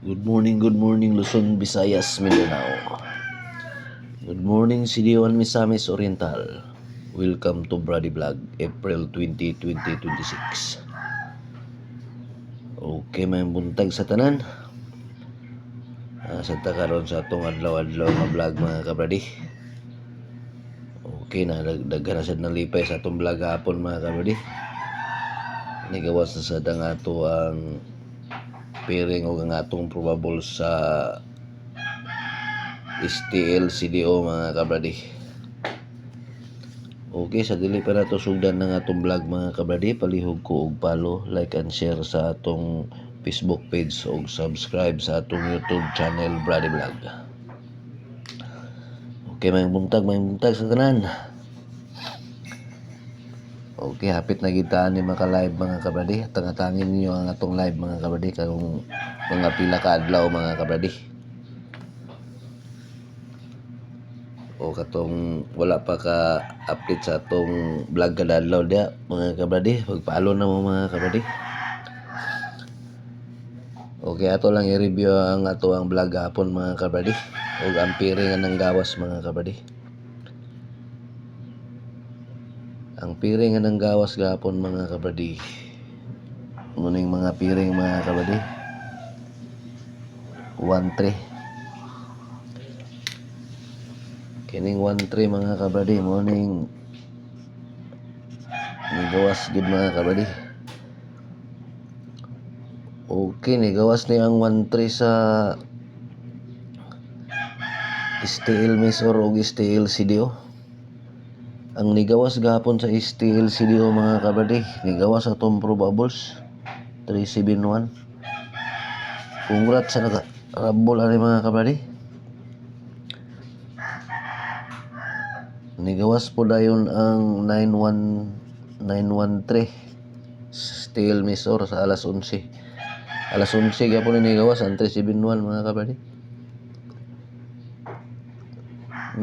Good morning Luzon, Visayas, Mindanao. Good morning Sidiwan, Misamis Oriental. Welcome to Brady Vlog, April 20, 2026. Okay, may buntag sa tanan. Sa karon sa atong adlaw-adlaw nga vlog mga kabradi. Okay na, daghan na sad nalipay sa atong vlog hapon mga kabradi. Nigawas na sad ang ato ang pairing o ang atong probable sa STL CDO mga kabradi. Okay, sa dili pa nato sugdan ng atong vlog mga kabradi, palihog ko og follow, like and share sa atong Facebook page o subscribe sa atong YouTube channel Brady Vlog. Okay, may buntag sa tanan. Okay, hapit na kita ni maka-live mga kabradi. Tangatangin niyo ang atong live mga kabradi kung mga pila ka adlaw mga kabradi. O katong wala pa ka update sa atong vlog kada adlaw dia mga kabradi, pagpalo na mo mga kabradi. Okay, ato lang i-review ang ato ang vlog hapon mga kabradi o ang piringan ng gawas mga kabradi. Ang piringan ng gawas gahapon mga kabradi, muning mga piring mga kabradi 1-3. Kining 1-3 mga kabradi, muning nigawas gid mga kabradi. Okay, nigawas ni ang 1-3 sa STL Mesor o STL CDO. Ang nigawas gahapon sa STL CDO mga kabradi, nigawas atong probables 371. Congrats sa nakarabol ani mga kabradi. Nigawas po dayon ang 913 STL Mesor sa alas 11. Alas 11 gapon ni nigawas ang 371 mga kabradi.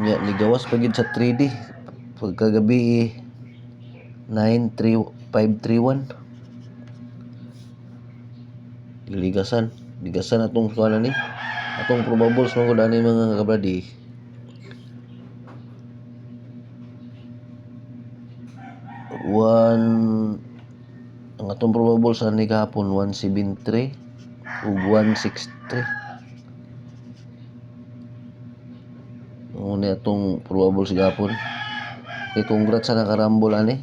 Nya nigawas pagid sa 3D pagkagabi 93531. Ligasan atong suwana ni. Atong probables man gud ani mga kabradi. Ang atong probables ani gahapon 173 ug 163. Ni atong probables gahapon. Congrats sa nakarambol ani.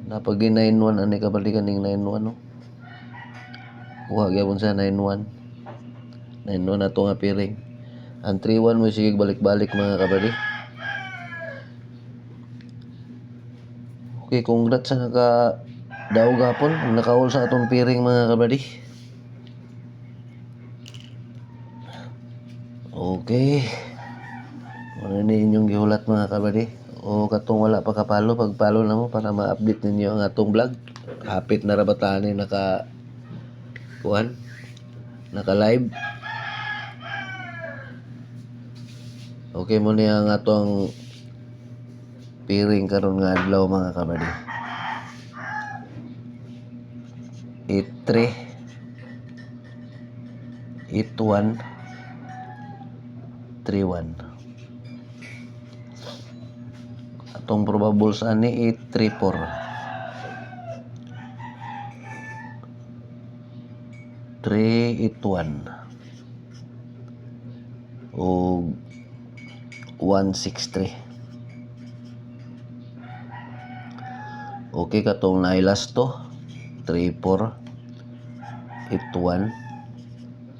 Napag 91 ani kabali kaning 91 no. Kuha gyapon sa 91 ato nga piring. Ang 31 mo sige balik-balik mga kabali. Okay, congrats sa daog gapon ang nakaul sa atong piring mga kabali. Okay. Ano ni inyong gihulat mga kabali? O katong wala pa kapalo, pagpalo na mo para ma-update ninyo ang atong vlog. Hapit na rabatan ni naka live. Okay mo ni ang atong piring karon nga adlaw mga kabali. 83 81 31. Atong probables ani 834 381 o 163. Okay, katong nailas to 34 81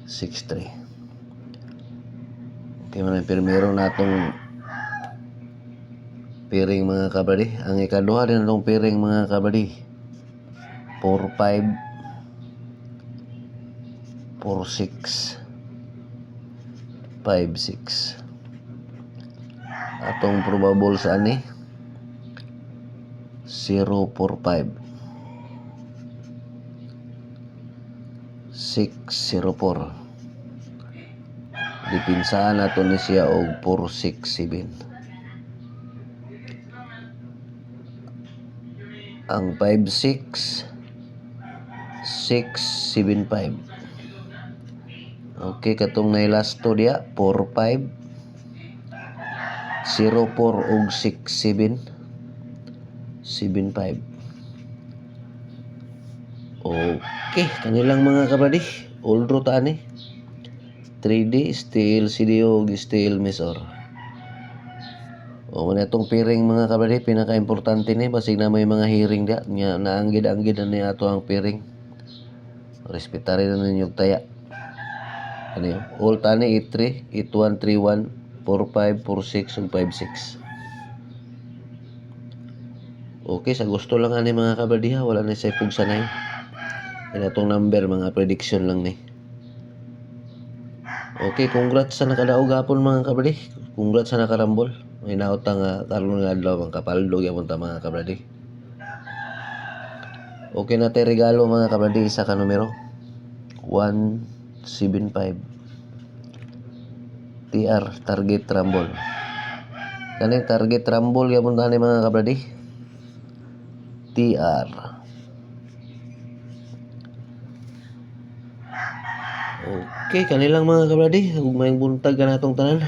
63. Okay, man primero natong piring mga kabady. Ang ikaduha din natong piring mga kabady 45 46 56. Atong probable sa ani 045 604. Dipinsaan nato ni siya og 467. Ang 56 675. Okay, katong nailasto diya 45 04 ug 67 75. Okay, kanilang mga kabradi, oldro ta ni 3D steel CDO ug steel mesor. O man itong piring mga kabradi, pinaka-importante ni basig na may mga hearing diya nya naanggid-anggid na ni ato ang piring. Respetari na ninyo taya. Ano yun? All tani 83, 8131, 45, 46 ug 56. Okay, sa gusto lang ani mga kabradi ha, wala na sa pugsanay. Yan atong number, mga prediction lang ni. Okay, congrats sa nakadaog hapon mga kabradi. Congrats sa nakarambol. May nautang karon nga adlaw ang kapaldo gyapon ta mga kabradi. Okay na tay regalo mga kabradi, isa ka numero 175 TR target rumble. Kani target rumble gyapon ta ni mga kabradi. TR. Okay, kanilang mga kabradi, ug maayong buntag ka natong tanan.